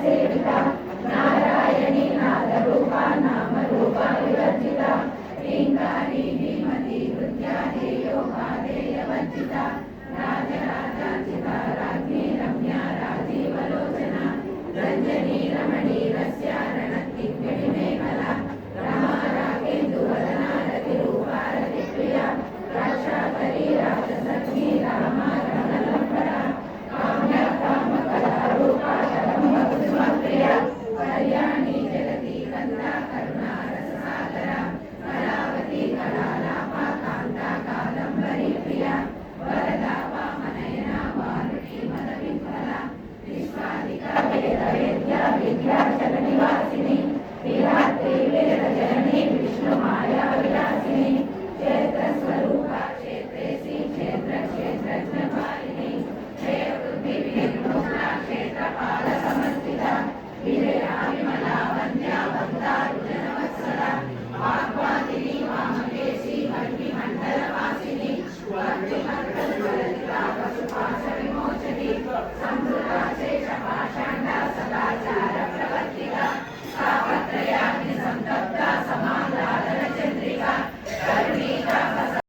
सेविता Narayani नादरूपा नामरूपा विवर्जिता ह्रीङ्कारी धीमती हृद्या ध्येयोपादेयवर्जिता राजराजार्चिता Rajni Ramya राजीवलोचना Ranjani Ramani Russia रणदिग्गणिमेखला Rama रागेन्दुवदना रतिरूपा Ratipriya राक्षाकरी राजसखी Rama रमणलम्बरा Kamya कामकलारूपा कदम्बकुसुमप्रिया Kalyani Jagati कन्दा Karuna रससागरा Kalavati कलालापा Kanta Kadambari Priya Varada वामनयना Varuni मदविह्वला विश्वादिका वेदवेद्या विद्याचलनिवासिनी Vidhatri वेदजननी Vishnumaya Vilasini क्षेत्रस्वरूपा क्षेत्रेशी क्षेत्रक्षेत्रज्ञपालिनी क्षेत्रबुद्धिविनिर्मुक्ता क्षेत्रपालसमर्थिता Vijaya Vimla वन्द्या वक्तारुजनवत्सला वाग्वादिनी वामकेशी वह्निमण्डलवासिनी